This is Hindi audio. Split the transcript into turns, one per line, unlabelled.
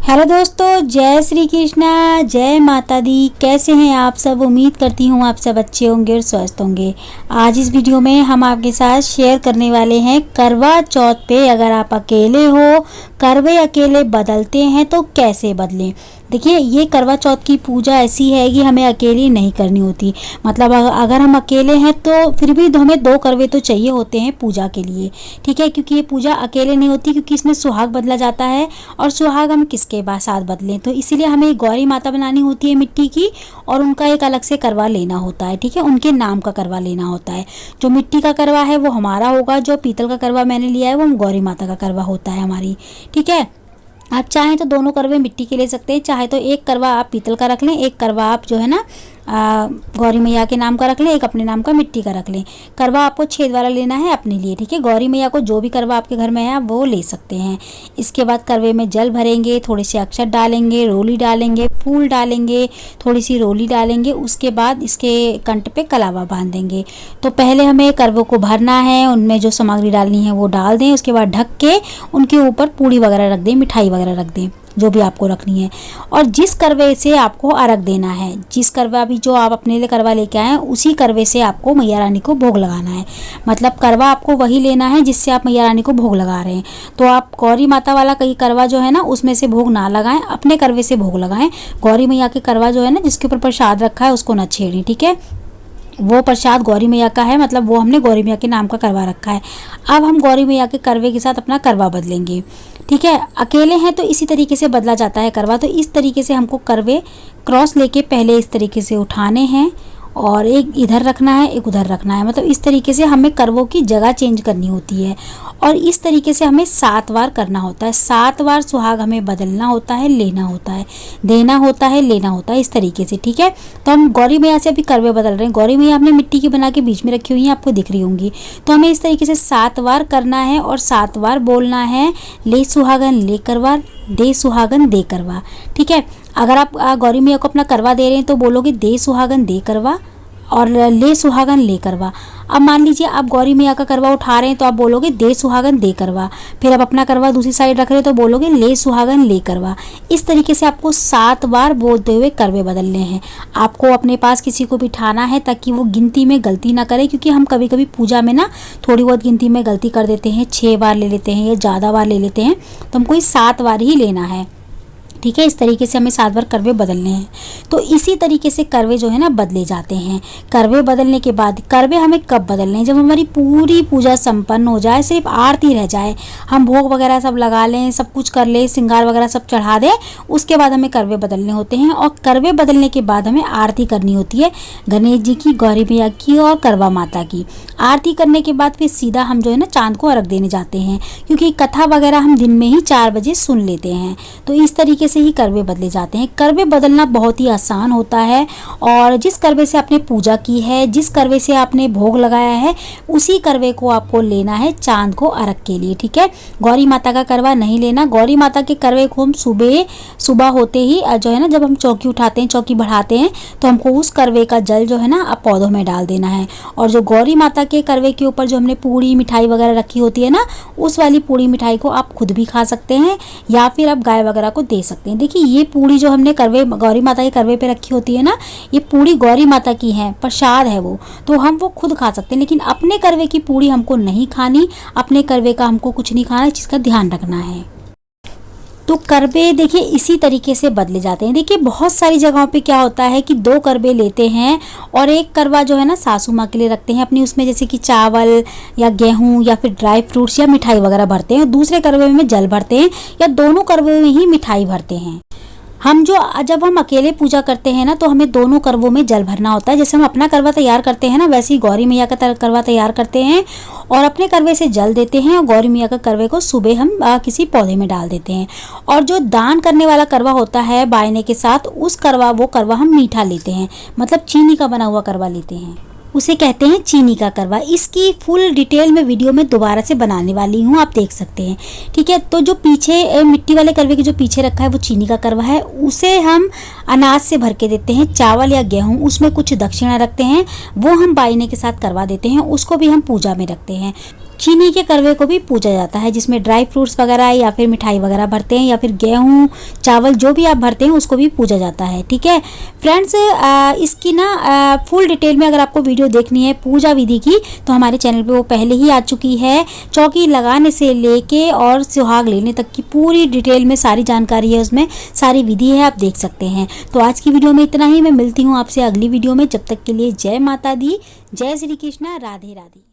हेलो दोस्तों, जय श्री कृष्णा, जय माता दी। कैसे हैं आप सब? उम्मीद करती हूँ आप सब अच्छे होंगे और स्वस्थ होंगे। आज इस वीडियो में हम आपके साथ शेयर करने वाले हैं करवा चौथ पे अगर आप अकेले हो, करवे अकेले बदलते हैं तो कैसे बदलें। देखिए, ये करवा चौथ की पूजा ऐसी है कि हमें अकेली नहीं करनी होती। मतलब अगर हम अकेले हैं तो फिर भी हमें 2 करवे तो चाहिए होते हैं पूजा के लिए, ठीक है। क्योंकि ये पूजा अकेले नहीं होती, क्योंकि इसमें सुहाग बदला जाता है और सुहाग हम किसके साथ बदलें। तो इसीलिए हमें गौरी माता बनानी होती है मिट्टी की, और उनका एक अलग से करवा लेना होता है, ठीक है। उनके नाम का करवा लेना होता है। जो मिट्टी का करवा है वो हमारा होगा, जो पीतल का करवा मैंने लिया है वो गौरी माता का करवा होता है हमारी, ठीक है। आप चाहें तो दोनों करवे मिट्टी के ले सकते हैं, चाहे तो एक करवा आप पीतल का रख लें, एक करवा आप जो है ना गौरी मैया के नाम का रख लें, एक अपने नाम का मिट्टी का रख लें। करवा आपको छेद वाला लेना है अपने लिए, ठीक है। गौरी मैया को जो भी करवा आपके घर में है आप वो ले सकते हैं। इसके बाद करवे में जल भरेंगे, थोड़े से अक्षत डालेंगे, रोली डालेंगे, फूल डालेंगे, थोड़ी सी रोली डालेंगे। उसके बाद इसके कंठ पे कलावा बांध देंगे। तो पहले हमें करवों को भरना है, उनमें जो सामग्री डालनी है वो डाल दें। उसके बाद ढक के उनके ऊपर पूड़ी वगैरह रख दें, मिठाई वगैरह रख दें, जो भी आपको रखनी है। और जिस करवे से आपको अर्घ देना है, जिस करवा भी जो आप अपने लिए करवा लेके आए हैं, उसी करवे से आपको मैया रानी को भोग लगाना है। मतलब करवा आपको वही लेना है जिससे आप मैया रानी को भोग लगा रहे हैं। तो आप गौरी माता वाला कई करवा जो है ना उसमें से भोग ना लगाएं, अपने करवे से भोग लगाएं। गौरी मैया के करवा जो है ना जिसके ऊपर प्रसाद रखा है उसको ना छेड़ें, ठीक है। वो प्रसाद गौरी मैया का है, मतलब वो हमने गौरी मैया के नाम का करवा रखा है। अब हम गौरी मैया के करवे के साथ अपना करवा बदलेंगे, ठीक है। अकेले हैं तो इसी तरीके से बदला जाता है करवा। तो इस तरीके से हमको करवे क्रॉस लेके पहले इस तरीके से उठाने हैं, और एक इधर रखना है, एक उधर रखना है। मतलब इस तरीके से हमें करवों की जगह चेंज करनी होती है। और इस तरीके से हमें 7 बार करना होता है। 7 बार सुहाग हमें बदलना होता है, लेना होता है, देना होता है, लेना होता है, इस तरीके से, ठीक है। तो हम गौरी मैया से अभी करवे बदल रहे हैं। गौरी मैया हमने मिट्टी की बना के बीच में रखी हुई है, आपको दिख रही होंगी। तो हमें इस तरीके से 7 बार करना है और 7 बार बोलना है, ले सुहागन ले करवा, दे सुहागन दे करवा, ठीक है। अगर आप गौरी मैया को अपना करवा दे रहे हैं तो बोलोगे दे सुहागन दे करवा और ले सुहागन ले करवा। अब मान लीजिए आप गौरी मैया का करवा उठा रहे हैं तो आप बोलोगे दे सुहागन दे करवा। फिर आप अपना करवा दूसरी साइड रख रहे हैं तो बोलोगे ले सुहागन ले करवा। इस तरीके से आपको 7 बार बोलते हुए करवे बदलने हैं। आपको अपने पास किसी को बिठाना है ताकि वो गिनती में गलती ना करे, क्योंकि हम कभी कभी पूजा में ना थोड़ी बहुत गिनती में गलती कर देते हैं, 6 बार ले लेते हैं या ज़्यादा बार ले लेते हैं। तो हमको 7 बार ही लेना है, ठीक है। इस तरीके से हमें 7 बार करवे बदलने हैं। तो इसी तरीके से करवे जो है ना बदले जाते हैं। करवे बदलने के बाद करवे हमें कब बदलने हैं? जब हमारी पूरी पूजा संपन्न हो जाए, सिर्फ आरती रह जाए, हम भोग वगैरह सब लगा लें, सब कुछ कर लें, श्रृंगार वगैरह सब चढ़ा दें, उसके बाद हमें करवे बदलने होते हैं। और करवे बदलने के बाद हमें आरती करनी होती है, गणेश जी की, गौरी मैया की और करवा माता की। आरती करने के बाद फिर सीधा हम जो है ना चांद को अर्घ देने जाते हैं, क्योंकि कथा वगैरह हम दिन में ही 4 बजे सुन लेते हैं। तो इस तरीके से ही करवे बदले जाते हैं। करवे बदलना बहुत ही आसान होता है, और जिस करवे से आपने पूजा की है, जिस करवे से आपने भोग लगाया है, उसी करवे को आपको लेना है चांद को अर्घ के लिए, ठीक है। गौरी माता का करवा नहीं लेना। गौरी माता के करवे को हम सुबह होते ही जो है ना, जब हम चौकी उठाते हैं, चौकी बढ़ाते हैं, तो हमको उस करवे का जल जो है ना पौधों में डाल देना है। और जो गौरी माता के करवे के ऊपर जो हमने पूड़ी मिठाई वगैरह रखी होती है ना, उस वाली पूड़ी मिठाई को आप खुद भी खा सकते हैं या फिर आप गाय वगैरह को दे सकते हैं। देखिए, ये पूड़ी जो हमने करवे गौरी माता के करवे पे रखी होती है ना, ये पूड़ी गौरी माता की है, प्रसाद है वो, तो हम वो खुद खा सकते हैं। लेकिन अपने करवे की पूड़ी हमको नहीं खानी, अपने करवे का हमको कुछ नहीं खाना, जिसका ध्यान रखना है। तो करवे देखिए इसी तरीके से बदले जाते हैं। देखिए, बहुत सारी जगहों पे क्या होता है कि 2 करवे लेते हैं और एक करवा जो है ना सासू माँ के लिए रखते हैं अपनी, उसमें जैसे कि चावल या गेहूं या फिर ड्राई फ्रूट्स या मिठाई वगैरह भरते हैं, और दूसरे करवे में जल भरते हैं, या दोनों करवे में ही मिठाई भरते हैं। जब हम अकेले पूजा करते हैं ना, तो हमें दोनों करवों में जल भरना होता है। जैसे हम अपना करवा तैयार करते हैं ना, वैसे ही गौरी मैया का करवा तैयार करते हैं और अपने करवे से जल देते हैं, और गौरी मैया का करवे को सुबह हम किसी पौधे में डाल देते हैं। और जो दान करने वाला करवा होता है बायने के साथ, वो करवा हम मीठा लेते हैं, मतलब चीनी का बना हुआ करवा लेते हैं, उसे कहते हैं चीनी का करवा। इसकी फुल डिटेल में वीडियो में दोबारा से बनाने वाली हूँ, आप देख सकते हैं, ठीक है। तो जो पीछे मिट्टी वाले करवे के जो पीछे रखा है वो चीनी का करवा है, उसे हम अनाज से भर के देते हैं, चावल या गेहूँ, उसमें कुछ दक्षिणा रखते हैं, वो हम बायने के साथ करवा देते हैं, उसको भी हम पूजा में रखते हैं। चीनी के करवे को भी पूजा जाता है, जिसमें ड्राई फ्रूट्स वगैरह या फिर मिठाई वगैरह भरते हैं, या फिर गेहूं चावल जो भी आप भरते हैं उसको भी पूजा जाता है। ठीक है फ्रेंड्स, इसकी ना फुल डिटेल में अगर आपको वीडियो देखनी है पूजा विधि की तो हमारे चैनल पे वो पहले ही आ चुकी है। चौकी लगाने से लेके और सुहाग लेने तक की पूरी डिटेल में सारी जानकारी है, उसमें सारी विधि है, आप देख सकते हैं। तो आज की वीडियो में इतना ही। मैं मिलती हूँ आपसे अगली वीडियो में। जब तक के लिए जय माता दी, जय श्री कृष्णा, राधे राधे।